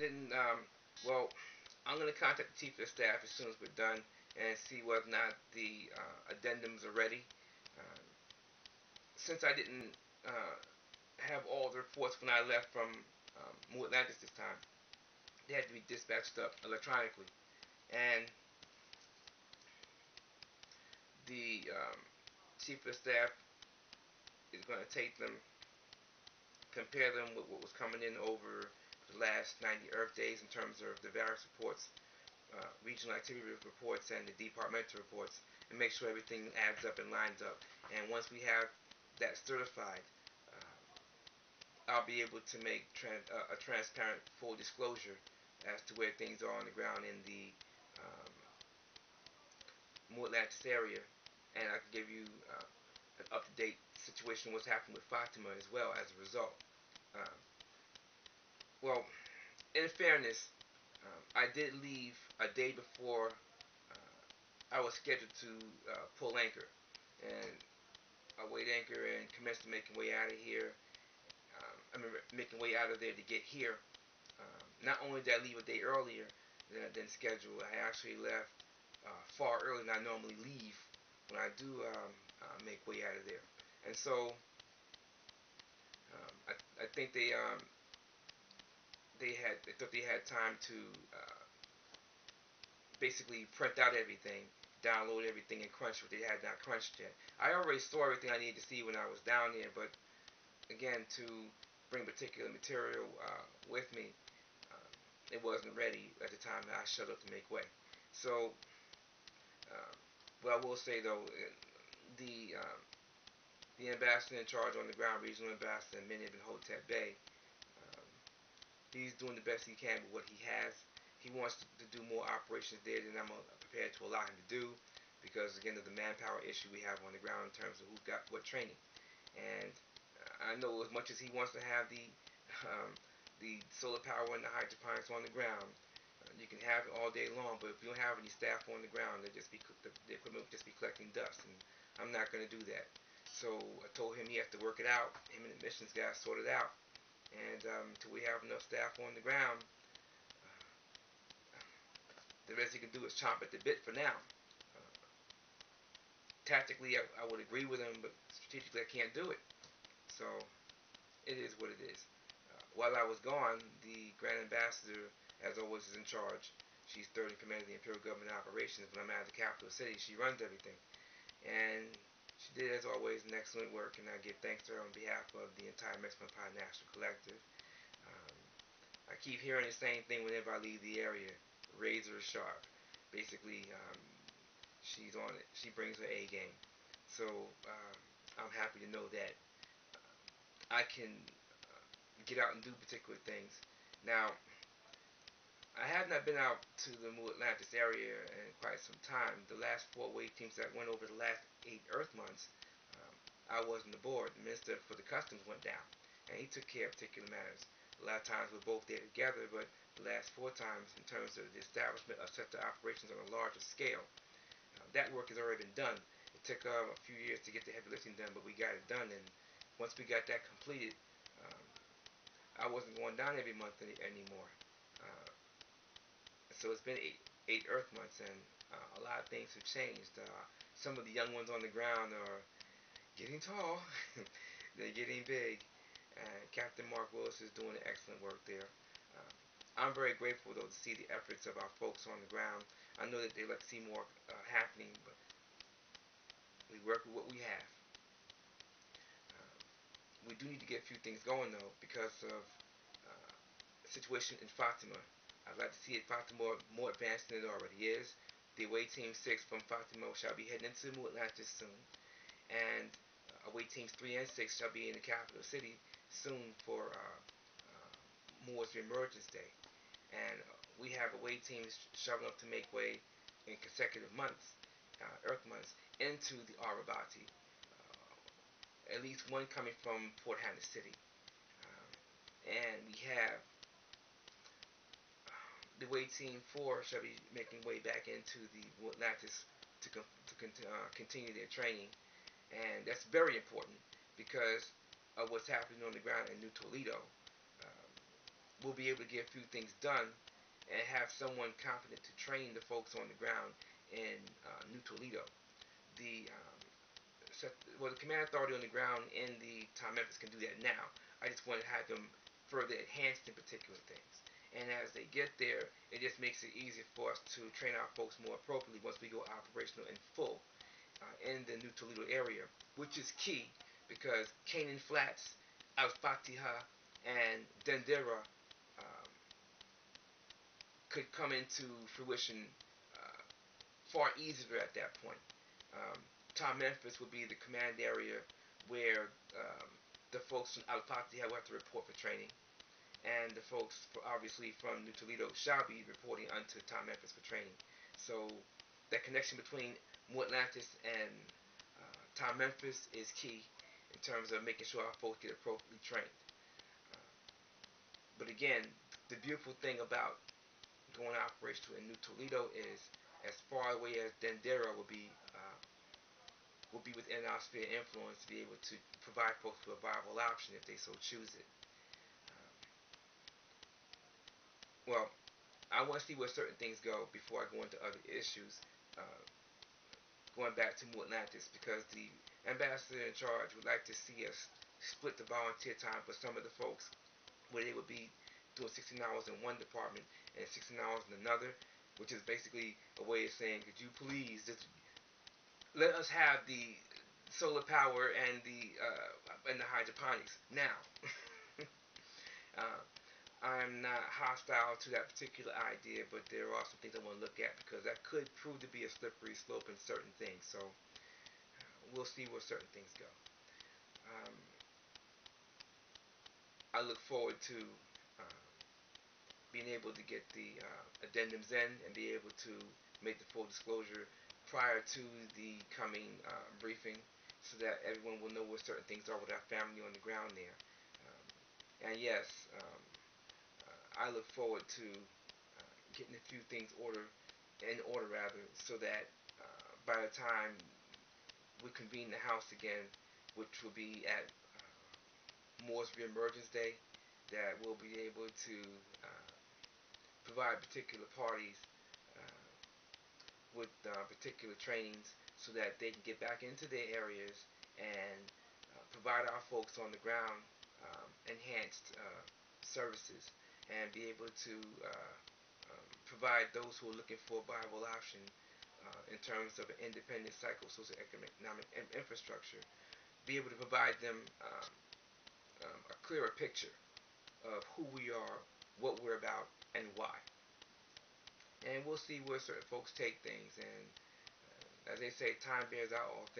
Then, well, I'm going to contact the chief of staff as soon as we're done and see whether or not the addendums are ready. Uh, since I didn't have all the reports when I left from Mu-Atlantis this time, they had to be dispatched up electronically. And the chief of staff is going to take them, compare them with what was coming in over the last 90 Earth days in terms of the various reports, regional activity reports and the departmental reports, and make sure everything adds up and lines up. And once we have that certified, I'll be able to make a transparent, full disclosure as to where things are on the ground in the Mu-Atlantis area, and I can give you an up-to-date situation of what's happened with Fatima as well as a result. Um, well, in fairness, I did leave a day before I was scheduled to pull anchor, and I weighed anchor and commenced making way out of here. Making way out of there to get here. Not only did I leave a day earlier than scheduled, I actually left far earlier than I normally leave when I do make way out of there. And so I think they thought they had time to basically print out everything, download everything, and crunch what they had not crunched yet. I already saw everything I needed to see when I was down there, but again, to bring particular material with me, it wasn't ready at the time that I showed up to make way. So, what I will say though, the the ambassador in charge on the ground, regional ambassador Minib in Hotep Bay, um, he's doing the best he can with what he has. He wants to do more operations there than I'm prepared to allow him to do, because again of the manpower issue we have on the ground in terms of who's got what training. And I know as much as he wants to have the solar power and the hydroponics on the ground, you can have it all day long, but if you don't have any staff on the ground, the equipment will just be collecting dust, and I'm not going to do that. So I told him he has to work it out. Him and the missions guys sort it out, and until we have enough staff on the ground, the best he can do is chomp at the bit for now. Tactically, I would agree with him, but strategically, I can't do it. So it is what it is. While I was gone, the Grand Ambassador, as always, is in charge. She's third in command of the Imperial Government Operations. When I'm out of the capital city, she runs everything. And she did, as always, an excellent work, and I give thanks to her on behalf of the entire Amexem-Moor-Empire National Collective. Um, I keep hearing the same thing whenever I leave the area. Razor sharp. Basically, she's on it. She brings her A game. So I'm happy to know that I can get out and do particular things. Now, I have not been out to the Mu-Atlantis area in quite some time. The last 4 teams that went over the last 8 Earth months, I wasn't aboard. The Minister for the Customs went down, and he took care of particular matters. A lot of times we're both there together, but the last 4 times, in terms of the establishment of sector operations on a larger scale, that work has already been done. It took a few years to get the heavy lifting done, but we got it done, and once we got that completed, um, I wasn't going down every month anymore. Uh, so it's been eight Earth months, and a lot of things have changed. Some of the young ones on the ground are getting tall. They're getting big. And Captain Mark Willis is doing excellent work there. Uh, I'm very grateful, though, to see the efforts of our folks on the ground. I know that they like to see more happening, but we work with what we have. We do need to get a few things going, though, because of the situation in Fatima. I'd like to see it Fatima more advanced than it already is. The away team 6 from Fatima shall be heading into Mu-Atlantis soon, and away teams 3 and 6 shall be in the capital city soon for Moor's Emergence Day. And we have away teams shoving up to make way in consecutive months, Earth months, into the Arabati. At least one coming from Port Hannah City. And we have the way Team 4 shall be making way back into the Atlantis to continue their training. And that's very important because of what's happening on the ground in New Toledo. we'll be able to get a few things done and have someone competent to train the folks on the ground in New Toledo. The the command authority on the ground in the Ta-Memphis can do that now. I just want to have them further enhanced in particular things. And as they get there, it just makes it easier for us to train our folks more appropriately once we go operational in full in the New Toledo area, which is key because Canaan Flats, Al-Fatiha, and Dendera could come into fruition far easier at that point. Ta-Memphis would be the command area where the folks from Al-Fatiha will have to report for training, and the folks, obviously, from New Toledo shall be reporting unto Ta-Memphis for training. So that connection between Mu-Atlantis and Ta-Memphis is key in terms of making sure our folks get appropriately trained. But again, the beautiful thing about going operational in New Toledo is as far away as Dendera will be within our sphere of influence to be able to provide folks with a viable option if they so choose it. Well, I want to see where certain things go before I go into other issues. Going back to Mu-Atlantis, because the ambassador in charge would like to see us split the volunteer time for some of the folks where they would be doing 16 hours in one department and 16 hours in another, which is basically a way of saying, could you please just let us have the solar power and the hydroponics now. I'm not hostile to that particular idea, but there are some things I want to look at because that could prove to be a slippery slope in certain things. So we'll see where certain things go. I look forward to being able to get the addendums in and be able to make the full disclosure prior to the coming briefing so that everyone will know where certain things are with our family on the ground there. And yes, I look forward to getting a few things in order so that by the time we convene the House again, which will be at Moore's Reemergence Day, that we'll be able to provide particular parties with particular trainings so that they can get back into their areas and provide our folks on the ground enhanced services and be able to provide those who are looking for a viable option in terms of an independent psycho-socioeconomic infrastructure, be able to provide them a clearer picture of who we are, what we're about, and why. And we'll see where certain folks take things. And as they say, time bears out all things.